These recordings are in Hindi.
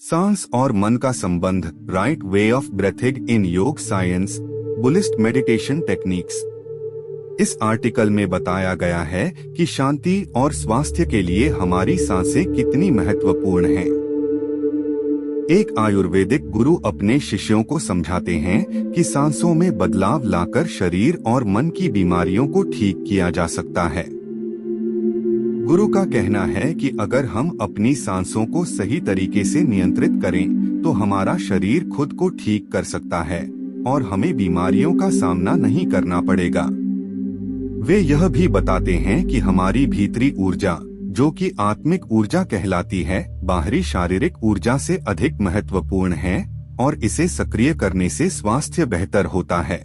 सांस और मन का संबंध, राइट वे ऑफ ब्रेथिंग इन योग साइंस, बुद्धिस्ट मेडिटेशन टेक्निक्स। इस आर्टिकल में बताया गया है कि शांति और स्वास्थ्य के लिए हमारी सांसें कितनी महत्वपूर्ण हैं। एक आयुर्वेदिक गुरु अपने शिष्यों को समझाते हैं कि सांसों में बदलाव लाकर शरीर और मन की बीमारियों को ठीक किया जा सकता है। गुरु का कहना है कि अगर हम अपनी सांसों को सही तरीके से नियंत्रित करें तो हमारा शरीर खुद को ठीक कर सकता है और हमें बीमारियों का सामना नहीं करना पड़ेगा। वे यह भी बताते हैं कि हमारी भीतरी ऊर्जा, जो कि आत्मिक ऊर्जा कहलाती है, बाहरी शारीरिक ऊर्जा से अधिक महत्वपूर्ण है और इसे सक्रिय करने से स्वास्थ्य बेहतर होता है।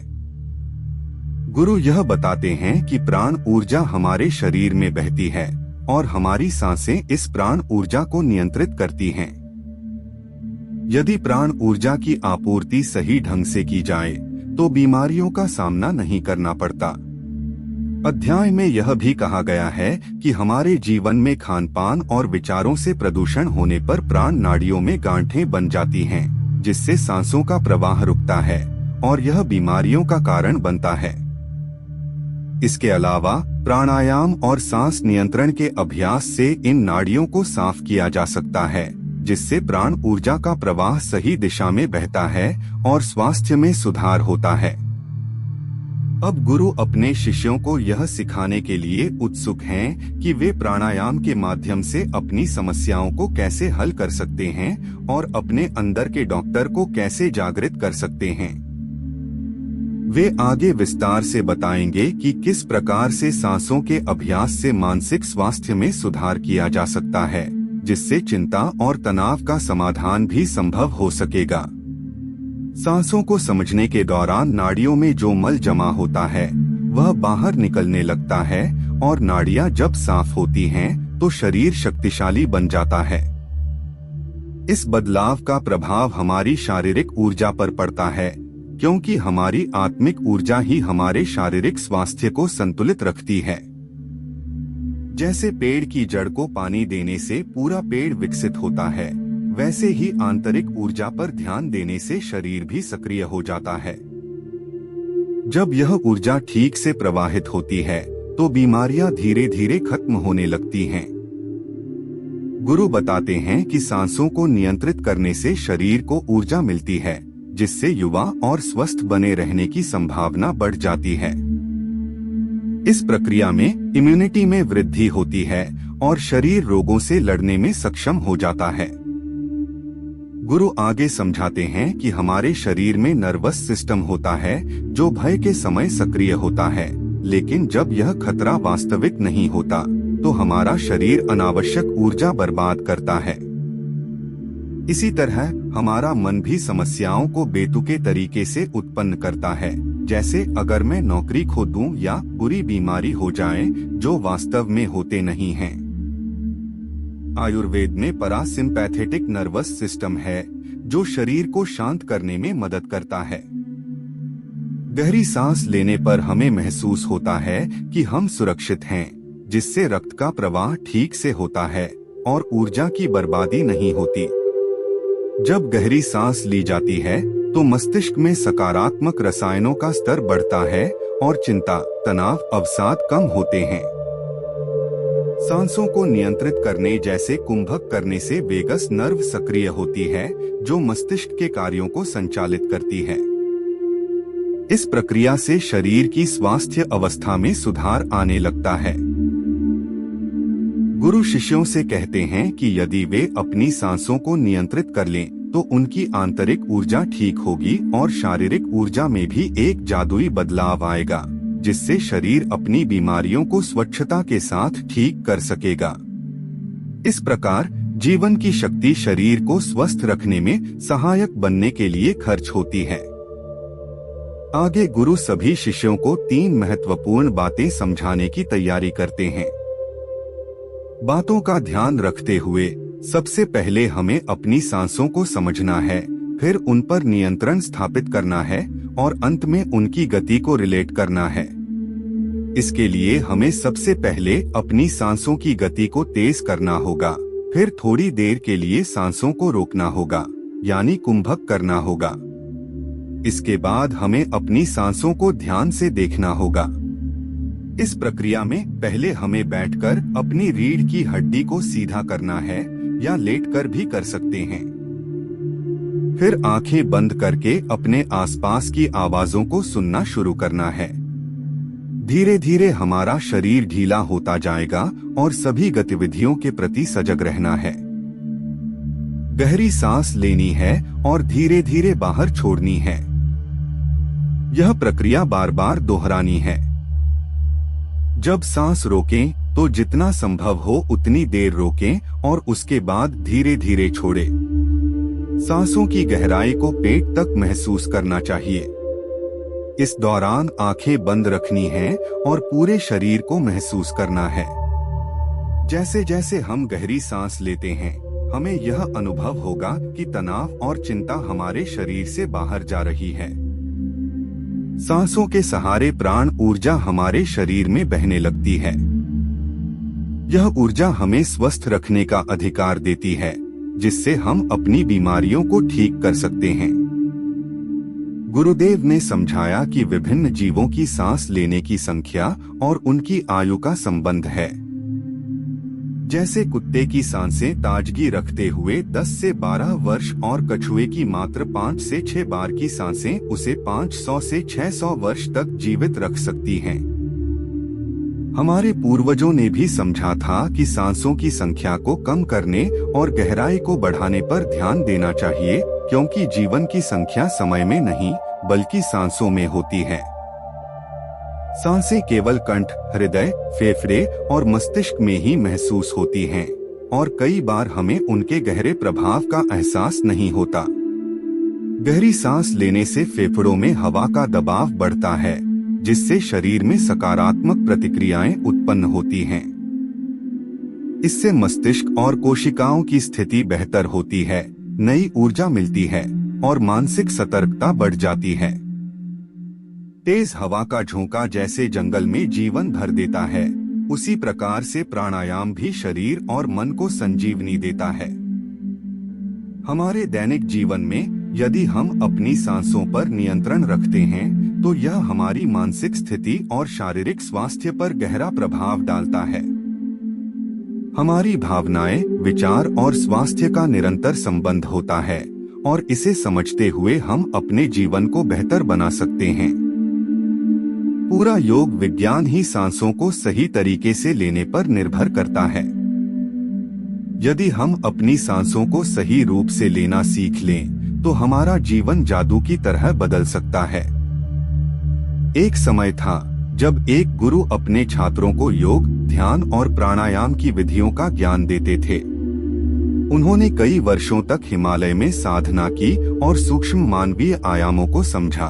गुरु यह बताते हैं कि प्राण ऊर्जा हमारे शरीर में बहती है और हमारी सांसें इस प्राण ऊर्जा को नियंत्रित करती हैं। यदि प्राण ऊर्जा की आपूर्ति सही ढंग से की जाए तो बीमारियों का सामना नहीं करना पड़ता। अध्याय में यह भी कहा गया है कि हमारे जीवन में खानपान और विचारों से प्रदूषण होने पर प्राण नाड़ियों में गांठें बन जाती हैं, जिससे सांसों का प्रवाह रुकता है और यह बीमारियों का कारण बनता है। इसके अलावा प्राणायाम और सांस नियंत्रण के अभ्यास से इन नाड़ियों को साफ किया जा सकता है, जिससे प्राण ऊर्जा का प्रवाह सही दिशा में बहता है और स्वास्थ्य में सुधार होता है। अब गुरु अपने शिष्यों को यह सिखाने के लिए उत्सुक हैं कि वे प्राणायाम के माध्यम से अपनी समस्याओं को कैसे हल कर सकते हैं और अपने अंदर के डॉक्टर को कैसे जागृत कर सकते हैं। वे आगे विस्तार से बताएंगे कि किस प्रकार से सांसों के अभ्यास से मानसिक स्वास्थ्य में सुधार किया जा सकता है, जिससे चिंता और तनाव का समाधान भी संभव हो सकेगा। सांसों को समझने के दौरान नाड़ियों में जो मल जमा होता है वह बाहर निकलने लगता है और नाड़ियां जब साफ होती हैं तो शरीर शक्तिशाली बन जाता है। इस बदलाव का प्रभाव हमारी शारीरिक ऊर्जा पर पड़ता है, क्योंकि हमारी आत्मिक ऊर्जा ही हमारे शारीरिक स्वास्थ्य को संतुलित रखती है। जैसे पेड़ की जड़ को पानी देने से पूरा पेड़ विकसित होता है, वैसे ही आंतरिक ऊर्जा पर ध्यान देने से शरीर भी सक्रिय हो जाता है। जब यह ऊर्जा ठीक से प्रवाहित होती है तो बीमारियां धीरे धीरे खत्म होने लगती हैं। गुरु बताते हैं कि सांसों को नियंत्रित करने से शरीर को ऊर्जा मिलती है, जिससे युवा और स्वस्थ बने रहने की संभावना बढ़ जाती है। इस प्रक्रिया में इम्यूनिटी में वृद्धि होती है और शरीर रोगों से लड़ने में सक्षम हो जाता है। गुरु आगे समझाते हैं कि हमारे शरीर में नर्वस सिस्टम होता है जो भय के समय सक्रिय होता है, लेकिन जब यह खतरा वास्तविक नहीं होता तो हमारा शरीर अनावश्यक ऊर्जा बर्बाद करता है। इसी तरह हमारा मन भी समस्याओं को बेतुके तरीके से उत्पन्न करता है, जैसे अगर मैं नौकरी खो दूं या बुरी बीमारी हो जाए जो वास्तव में होते नहीं हैं। आयुर्वेद में पैरासिम्पैथेटिक नर्वस सिस्टम है जो शरीर को शांत करने में मदद करता है। गहरी सांस लेने पर हमें महसूस होता है कि हम सुरक्षित हैं, जिससे रक्त का प्रवाह ठीक से होता है और ऊर्जा की बर्बादी नहीं होती। जब गहरी सांस ली जाती है तो मस्तिष्क में सकारात्मक रसायनों का स्तर बढ़ता है और चिंता, तनाव, अवसाद कम होते हैं। सांसों को नियंत्रित करने जैसे कुंभक करने से वेगस नर्व सक्रिय होती है जो मस्तिष्क के कार्यों को संचालित करती है। इस प्रक्रिया से शरीर की स्वास्थ्य अवस्था में सुधार आने लगता है। गुरु शिष्यों से कहते हैं कि यदि वे अपनी सांसों को नियंत्रित कर लें तो उनकी आंतरिक ऊर्जा ठीक होगी और शारीरिक ऊर्जा में भी एक जादुई बदलाव आएगा, जिससे शरीर अपनी बीमारियों को स्वच्छता के साथ ठीक कर सकेगा। इस प्रकार जीवन की शक्ति शरीर को स्वस्थ रखने में सहायक बनने के लिए खर्च होती है। आगे गुरु सभी शिष्यों को 3 महत्वपूर्ण बातें समझाने की तैयारी करते हैं। बातों का ध्यान रखते हुए सबसे पहले हमें अपनी सांसों को समझना है, फिर उन पर नियंत्रण स्थापित करना है और अंत में उनकी गति को रिलेट करना है। इसके लिए हमें सबसे पहले अपनी सांसों की गति को तेज करना होगा, फिर थोड़ी देर के लिए सांसों को रोकना होगा, यानी कुंभक करना होगा। इसके बाद हमें अपनी सांसों को ध्यान से देखना होगा। इस प्रक्रिया में पहले हमें बैठकर अपनी रीढ़ की हड्डी को सीधा करना है, या लेटकर भी कर सकते हैं। फिर आंखें बंद करके अपने आसपास की आवाजों को सुनना शुरू करना है। धीरे धीरे हमारा शरीर ढीला होता जाएगा और सभी गतिविधियों के प्रति सजग रहना है। गहरी सांस लेनी है और धीरे धीरे बाहर छोड़नी है। यह प्रक्रिया बार बार दोहरानी है। जब सांस रोकें तो जितना संभव हो उतनी देर रोकें और उसके बाद धीरे धीरे छोड़ें। सांसों की गहराई को पेट तक महसूस करना चाहिए। इस दौरान आंखें बंद रखनी हैं और पूरे शरीर को महसूस करना है। जैसे जैसे हम गहरी सांस लेते हैं, हमें यह अनुभव होगा कि तनाव और चिंता हमारे शरीर से बाहर जा रही है। सांसों के सहारे प्राण ऊर्जा हमारे शरीर में बहने लगती है। यह ऊर्जा हमें स्वस्थ रखने का अधिकार देती है, जिससे हम अपनी बीमारियों को ठीक कर सकते हैं। गुरुदेव ने समझाया कि विभिन्न जीवों की सांस लेने की संख्या और उनकी आयु का संबंध है। जैसे कुत्ते की सांसें ताजगी रखते हुए 10 से 12 वर्ष और कछुए की मात्र 5 से 6 बार की सांसें उसे 500 से 600 वर्ष तक जीवित रख सकती हैं। हमारे पूर्वजों ने भी समझा था कि सांसों की संख्या को कम करने और गहराई को बढ़ाने पर ध्यान देना चाहिए, क्योंकि जीवन की संख्या समय में नहीं बल्कि सांसों में होती है। सांसें केवल कंठ, हृदय, फेफड़े और मस्तिष्क में ही महसूस होती हैं और कई बार हमें उनके गहरे प्रभाव का एहसास नहीं होता। गहरी सांस लेने से फेफड़ों में हवा का दबाव बढ़ता है, जिससे शरीर में सकारात्मक प्रतिक्रियाएं उत्पन्न होती हैं। इससे मस्तिष्क और कोशिकाओं की स्थिति बेहतर होती है, नई ऊर्जा मिलती है और मानसिक सतर्कता बढ़ जाती है। तेज हवा का झोंका जैसे जंगल में जीवन भर देता है, उसी प्रकार से प्राणायाम भी शरीर और मन को संजीवनी देता है। हमारे दैनिक जीवन में यदि हम अपनी सांसों पर नियंत्रण रखते हैं, तो यह हमारी मानसिक स्थिति और शारीरिक स्वास्थ्य पर गहरा प्रभाव डालता है। हमारी भावनाएं, विचार और स्वास्थ्य का निरंतर संबंध होता है और इसे समझते हुए हम अपने जीवन को बेहतर बना सकते हैं। पूरा योग विज्ञान ही सांसों को सही तरीके से लेने पर निर्भर करता है। यदि हम अपनी सांसों को सही रूप से लेना सीख लें, तो हमारा जीवन जादू की तरह बदल सकता है। एक समय था जब एक गुरु अपने छात्रों को योग, ध्यान और प्राणायाम की विधियों का ज्ञान देते थे। उन्होंने कई वर्षों तक हिमालय में साधना की और सूक्ष्म मानवीय आयामों को समझा।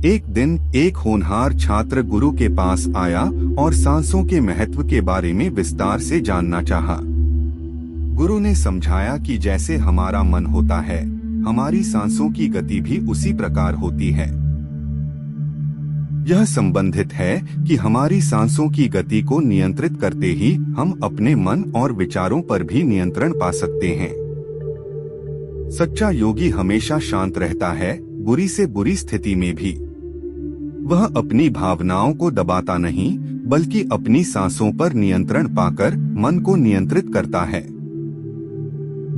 एक दिन एक होनहार छात्र गुरु के पास आया और सांसों के महत्व के बारे में विस्तार से जानना चाहा। गुरु ने समझाया कि जैसे हमारा मन होता है, हमारी सांसों की गति भी उसी प्रकार होती है। यह संबंधित है कि हमारी सांसों की गति को नियंत्रित करते ही हम अपने मन और विचारों पर भी नियंत्रण पा सकते हैं। सच्चा योगी हमेशा शांत रहता है, बुरी से बुरी स्थिति में भी। वह अपनी भावनाओं को दबाता नहीं, बल्कि अपनी सांसों पर नियंत्रण पाकर मन को नियंत्रित करता है।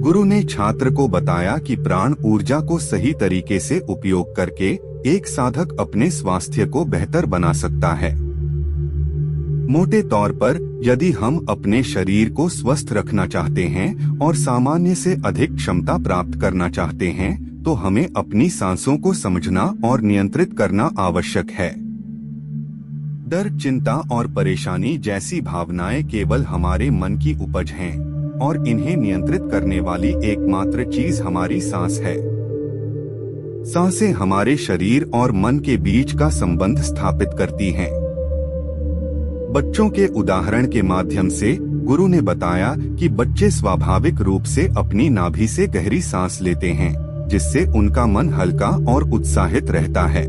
गुरु ने छात्र को बताया कि प्राण ऊर्जा को सही तरीके से उपयोग करके एक साधक अपने स्वास्थ्य को बेहतर बना सकता है। मोटे तौर पर, यदि हम अपने शरीर को स्वस्थ रखना चाहते हैं और सामान्य से अधिक क्षमता प्राप्त करना चाहते हैं, तो हमें अपनी सांसों को समझना और नियंत्रित करना आवश्यक है। डर, चिंता और परेशानी जैसी भावनाएं केवल हमारे मन की उपज हैं और इन्हें नियंत्रित करने वाली एकमात्र चीज हमारी सांस है। सांसें हमारे शरीर और मन के बीच का संबंध स्थापित करती हैं। बच्चों के उदाहरण के माध्यम से गुरु ने बताया कि बच्चे स्वाभाविक रूप से अपनी नाभि से गहरी सांस लेते हैं, जिससे उनका मन हल्का और उत्साहित रहता है।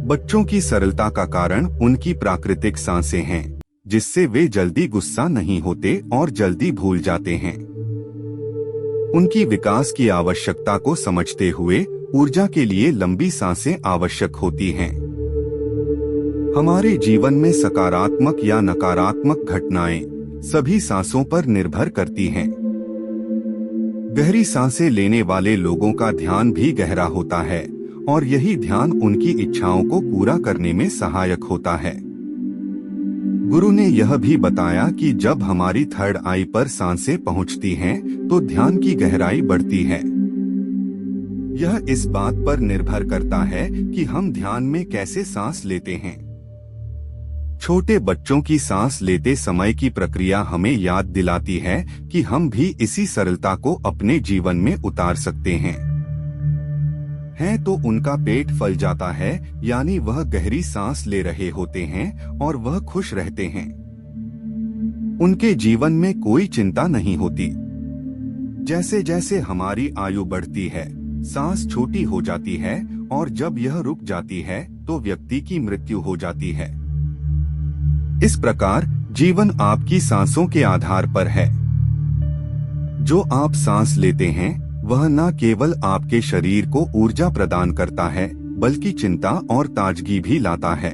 बच्चों की सरलता का कारण उनकी प्राकृतिक सांसें हैं, जिससे वे जल्दी गुस्सा नहीं होते और जल्दी भूल जाते हैं। उनकी विकास की आवश्यकता को समझते हुए ऊर्जा के लिए लंबी सांसें आवश्यक होती हैं। हमारे जीवन में सकारात्मक या नकारात्मक घटनाएं सभी सांसों पर निर्भर करती हैं। गहरी सांसें लेने वाले लोगों का ध्यान भी गहरा होता है और यही ध्यान उनकी इच्छाओं को पूरा करने में सहायक होता है। गुरु ने यह भी बताया कि जब हमारी थर्ड आई पर सांसें पहुंचती हैं, तो ध्यान की गहराई बढ़ती है। यह इस बात पर निर्भर करता है कि हम ध्यान में कैसे सांस लेते हैं। छोटे बच्चों की सांस लेते समय की प्रक्रिया हमें याद दिलाती है कि हम भी इसी सरलता को अपने जीवन में उतार सकते हैं तो उनका पेट फल जाता है, यानी वह गहरी सांस ले रहे होते हैं और वह खुश रहते हैं। उनके जीवन में कोई चिंता नहीं होती। जैसे जैसे हमारी आयु बढ़ती है, सांस छोटी हो जाती है और जब यह रुक जाती है तो व्यक्ति की मृत्यु हो जाती है। इस प्रकार जीवन आपकी सांसों के आधार पर है। जो आप सांस लेते हैं वह न केवल आपके शरीर को ऊर्जा प्रदान करता है, बल्कि चिंता और ताजगी भी लाता है।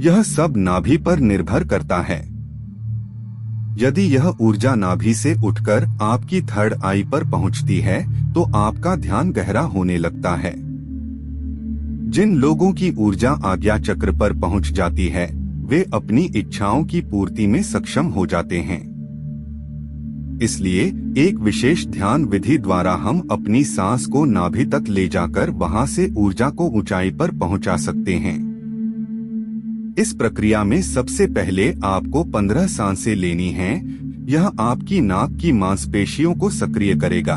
यह सब नाभि पर निर्भर करता है। यदि यह ऊर्जा नाभि से उठकर आपकी थर्ड आई पर पहुंचती है तो आपका ध्यान गहरा होने लगता है। जिन लोगों की ऊर्जा आज्ञा चक्र पर पहुंच जाती है, वे अपनी इच्छाओं की पूर्ति में सक्षम हो जाते हैं। इसलिए एक विशेष ध्यान विधि द्वारा हम अपनी सांस को नाभि तक ले जाकर वहां से ऊर्जा को ऊंचाई पर पहुंचा सकते हैं। इस प्रक्रिया में सबसे पहले आपको 15 सांसें लेनी हैं। यह आपकी नाक की मांसपेशियों को सक्रिय करेगा।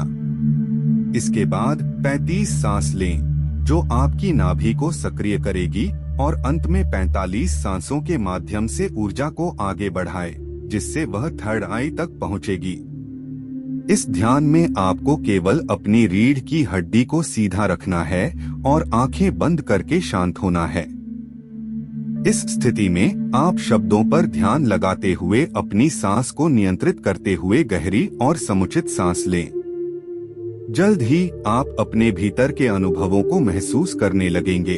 इसके बाद 35 सांस लें, जो आपकी नाभि को सक्रिय करेगी और अंत में 45 सांसों के माध्यम से ऊर्जा को आगे बढ़ाए, जिससे वह थर्ड आई तक पहुंचेगी। इस ध्यान में आपको केवल अपनी रीढ़ की हड्डी को सीधा रखना है और आंखें बंद करके शांत होना है। इस स्थिति में आप शब्दों पर ध्यान लगाते हुए अपनी सांस को नियंत्रित करते हुए गहरी और समुचित सांस लें। जल्द ही आप अपने भीतर के अनुभवों को महसूस करने लगेंगे।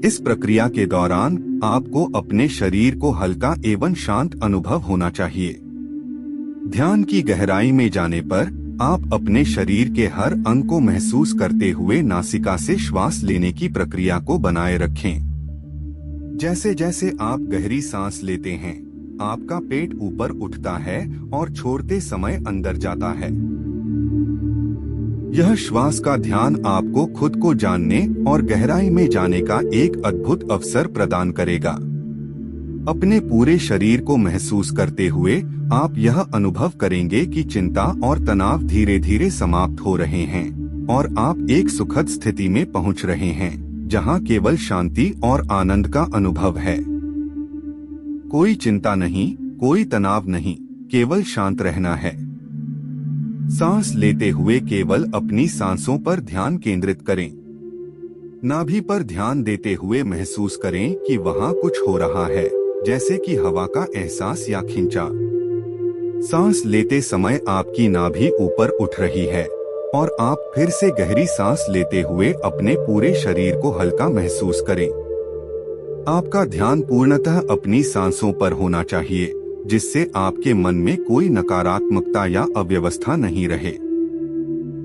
इस प्रक्रिया के दौरान आपको अपने शरीर को हल्का एवं शांत अनुभव होना चाहिए। ध्यान की गहराई में जाने पर आप अपने शरीर के हर अंग को महसूस करते हुए नासिका से श्वास लेने की प्रक्रिया को बनाए रखें। जैसे जैसे आप गहरी सांस लेते हैं, आपका पेट ऊपर उठता है और छोड़ते समय अंदर जाता है। यह श्वास का ध्यान आपको खुद को जानने और गहराई में जाने का एक अद्भुत अवसर प्रदान करेगा। अपने पूरे शरीर को महसूस करते हुए आप यह अनुभव करेंगे कि चिंता और तनाव धीरे धीरे समाप्त हो रहे हैं और आप एक सुखद स्थिति में पहुंच रहे हैं, जहां केवल शांति और आनंद का अनुभव है। कोई चिंता नहीं, कोई तनाव नहीं, केवल शांत रहना है। सांस लेते हुए केवल अपनी सांसों पर ध्यान केंद्रित करें। नाभि पर ध्यान देते हुए महसूस करें कि वहां कुछ हो रहा है, जैसे कि हवा का एहसास या खिंचाव। सांस लेते समय आपकी नाभि ऊपर उठ रही है और आप फिर से गहरी सांस लेते हुए अपने पूरे शरीर को हल्का महसूस करें। आपका ध्यान पूर्णतः अपनी सांसों पर होना चाहिए, जिससे आपके मन में कोई नकारात्मकता या अव्यवस्था नहीं रहे।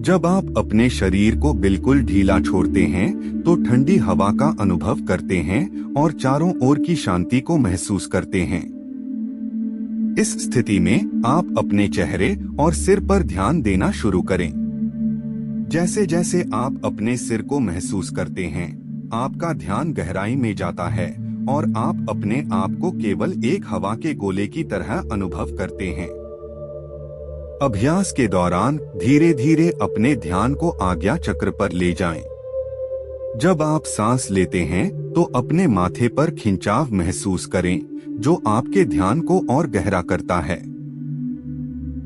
जब आप अपने शरीर को बिल्कुल ढीला छोड़ते हैं, तो ठंडी हवा का अनुभव करते हैं और चारों ओर की शांति को महसूस करते हैं। इस स्थिति में आप अपने चेहरे और सिर पर ध्यान देना शुरू करें। जैसे जैसे आप अपने सिर को महसूस करते हैं, आपका ध्यान गहराई में जाता है और आप अपने आप को केवल एक हवा के गोले की तरह अनुभव करते हैं। अभ्यास के दौरान धीरे धीरे अपने ध्यान को आज्ञा चक्र पर ले जाएं। जब आप सांस लेते हैं तो अपने माथे पर खिंचाव महसूस करें, जो आपके ध्यान को और गहरा करता है।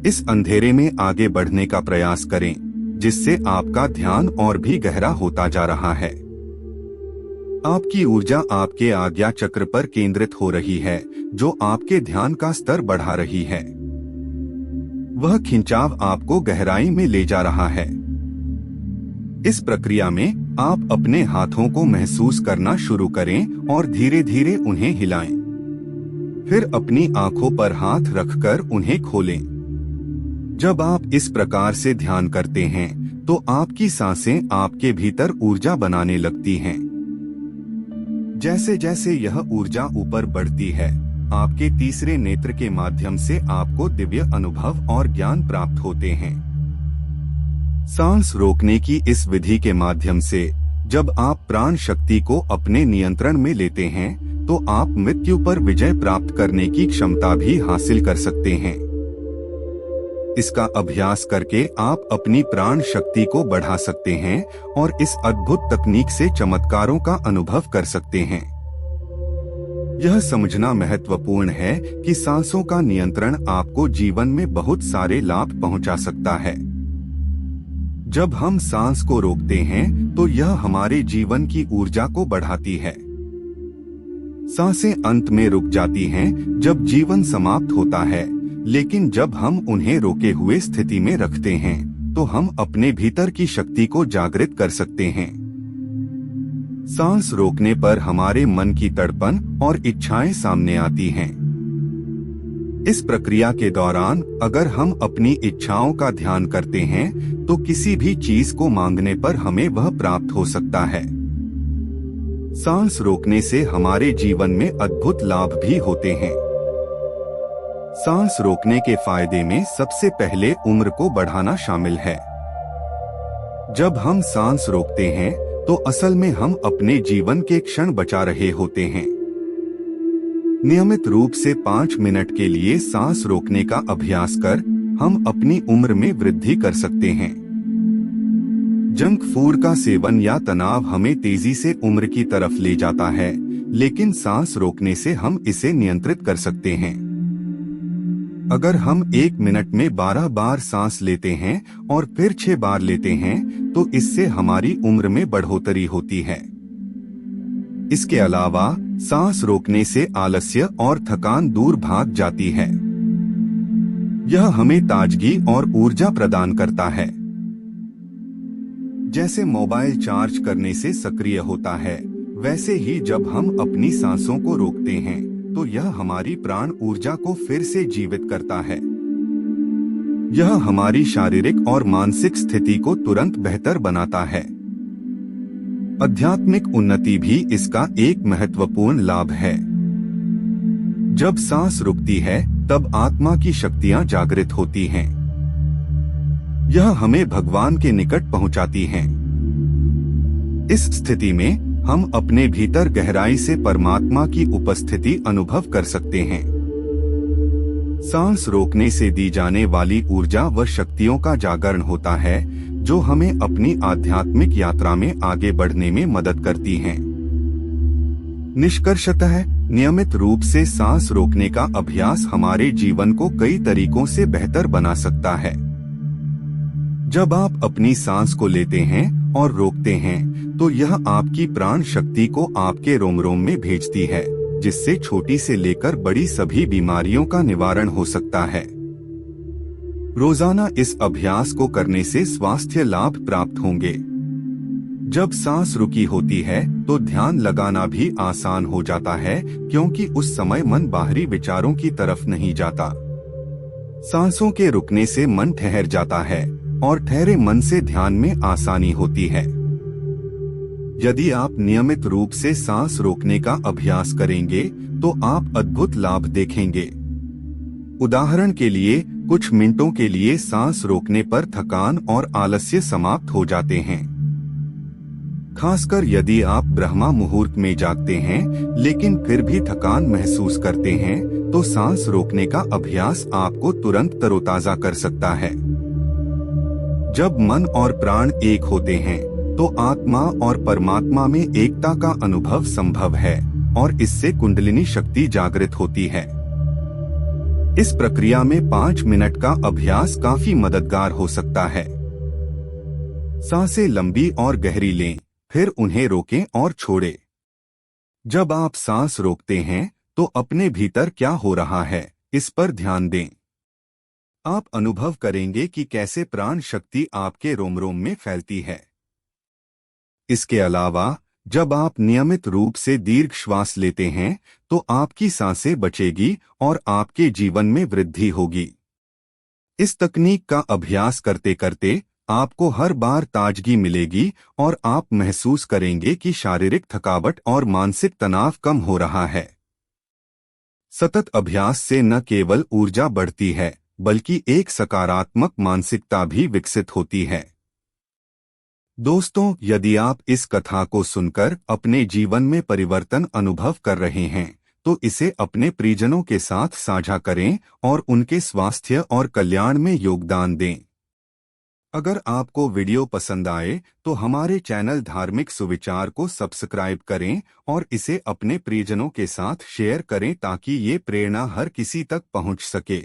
इस अंधेरे में आगे बढ़ने का प्रयास करें, जिससे आपका ध्यान और भी गहरा होता जा रहा है। आपकी ऊर्जा आपके आज्ञा चक्र पर केंद्रित हो रही है, जो आपके ध्यान का स्तर बढ़ा रही है। वह खिंचाव आपको गहराई में ले जा रहा है। इस प्रक्रिया में आप अपने हाथों को महसूस करना शुरू करें और धीरे धीरे उन्हें हिलाएं। फिर अपनी आंखों पर हाथ रखकर उन्हें खोलें। जब आप इस प्रकार से ध्यान करते हैं, तो आपकी सांसें आपके भीतर ऊर्जा बनाने लगती हैं। जैसे जैसे यह ऊर्जा ऊपर बढ़ती है, आपके तीसरे नेत्र के माध्यम से आपको दिव्य अनुभव और ज्ञान प्राप्त होते हैं। सांस रोकने की इस विधि के माध्यम से जब आप प्राण शक्ति को अपने नियंत्रण में लेते हैं, तो आप मृत्यु पर विजय प्राप्त करने की क्षमता भी हासिल कर सकते हैं। इसका अभ्यास करके आप अपनी प्राण शक्ति को बढ़ा सकते हैं और इस अद्भुत तकनीक से चमत्कारों का अनुभव कर सकते हैं। यह समझना महत्वपूर्ण है कि सांसों का नियंत्रण आपको जीवन में बहुत सारे लाभ पहुंचा सकता है। जब हम सांस को रोकते हैं, तो यह हमारे जीवन की ऊर्जा को बढ़ाती है। सांसें अंत में रुक जाती हैं जब जीवन समाप्त होता है, लेकिन जब हम उन्हें रोके हुए स्थिति में रखते हैं, तो हम अपने भीतर की शक्ति को जागृत कर सकते हैं। सांस रोकने पर हमारे मन की तड़पन और इच्छाएं सामने आती हैं। इस प्रक्रिया के दौरान अगर हम अपनी इच्छाओं का ध्यान करते हैं, तो किसी भी चीज को मांगने पर हमें वह प्राप्त हो सकता है। सांस रोकने से हमारे जीवन में अद्भुत लाभ भी होते हैं। सांस रोकने के फायदे में सबसे पहले उम्र को बढ़ाना शामिल है। जब हम सांस रोकते हैं, तो असल में हम अपने जीवन के क्षण बचा रहे होते हैं। नियमित रूप से 5 मिनट के लिए सांस रोकने का अभ्यास कर हम अपनी उम्र में वृद्धि कर सकते हैं। जंक फूड का सेवन या तनाव हमें तेजी से उम्र की तरफ ले जाता है, लेकिन सांस रोकने से हम इसे नियंत्रित कर सकते हैं। अगर हम 1 मिनट में 12 बार सांस लेते हैं और फिर 6 बार लेते हैं, तो इससे हमारी उम्र में बढ़ोतरी होती है। इसके अलावा सांस रोकने से आलस्य और थकान दूर भाग जाती है। यह हमें ताजगी और ऊर्जा प्रदान करता है। जैसे मोबाइल चार्ज करने से सक्रिय होता है, वैसे ही जब हम अपनी सांसों को रोकते हैं, तो यह हमारी प्राण ऊर्जा को फिर से जीवित करता है। यह हमारी शारीरिक और मानसिक स्थिति को तुरंत बेहतर बनाता है। आध्यात्मिक उन्नति भी इसका एक महत्वपूर्ण लाभ है। जब सांस रुकती है, तब आत्मा की शक्तियां जागृत होती हैं। यह हमें भगवान के निकट पहुंचाती हैं। इस स्थिति में हम अपने भीतर गहराई से परमात्मा की उपस्थिति अनुभव कर सकते हैं। सांस रोकने से दी जाने वाली ऊर्जा व शक्तियों का जागरण होता है, जो हमें अपनी आध्यात्मिक यात्रा में आगे बढ़ने में मदद करती हैं। निष्कर्षतः नियमित रूप से सांस रोकने का अभ्यास हमारे जीवन को कई तरीकों से बेहतर बना सकता है। जब आप अपनी सांस को लेते हैं और रोकते हैं, तो यह आपकी प्राण शक्ति को आपके रोम रोम में भेजती है, जिससे छोटी से लेकर बड़ी सभी बीमारियों का निवारण हो सकता है। रोजाना इस अभ्यास को करने से स्वास्थ्य लाभ प्राप्त होंगे। जब सांस रुकी होती है, तो ध्यान लगाना भी आसान हो जाता है, क्योंकि उस समय मन बाहरी विचारों की तरफ नहीं जाता। सांसों के रुकने से मन ठहर जाता है और ठहरे मन से ध्यान में आसानी होती है। यदि आप नियमित रूप से सांस रोकने का अभ्यास करेंगे, तो आप अद्भुत लाभ देखेंगे। उदाहरण के लिए, कुछ मिनटों के लिए सांस रोकने पर थकान और आलस्य समाप्त हो जाते हैं। खासकर यदि आप ब्रह्मा मुहूर्त में जागते हैं, लेकिन फिर भी थकान महसूस करते हैं, तो सांस रोकने का अभ्यास आपको तुरंत तरोताजा कर सकता है। जब मन और प्राण एक होते हैं, तो आत्मा और परमात्मा में एकता का अनुभव संभव है और इससे कुंडलिनी शक्ति जागृत होती है। इस प्रक्रिया में 5 मिनट का अभ्यास काफी मददगार हो सकता है। सांसें लंबी और गहरी लें, फिर उन्हें रोकें और छोड़ें। जब आप सांस रोकते हैं तो अपने भीतर क्या हो रहा है, इस पर ध्यान दें। आप अनुभव करेंगे कि कैसे प्राण शक्ति आपके रोम रोम में फैलती है। इसके अलावा जब आप नियमित रूप से दीर्घ श्वास लेते हैं तो आपकी सांसें बचेगी और आपके जीवन में वृद्धि होगी। इस तकनीक का अभ्यास करते करते आपको हर बार ताजगी मिलेगी और आप महसूस करेंगे कि शारीरिक थकावट और मानसिक तनाव कम हो रहा है। सतत अभ्यास से न केवल ऊर्जा बढ़ती है बल्कि एक सकारात्मक मानसिकता भी विकसित होती है। दोस्तों, यदि आप इस कथा को सुनकर अपने जीवन में परिवर्तन अनुभव कर रहे हैं तो इसे अपने परिजनों के साथ साझा करें और उनके स्वास्थ्य और कल्याण में योगदान दें। अगर आपको वीडियो पसंद आए तो हमारे चैनल धार्मिक सुविचार को सब्सक्राइब करें और इसे अपने परिजनों के साथ शेयर करें ताकि ये प्रेरणा हर किसी तक पहुंच सके।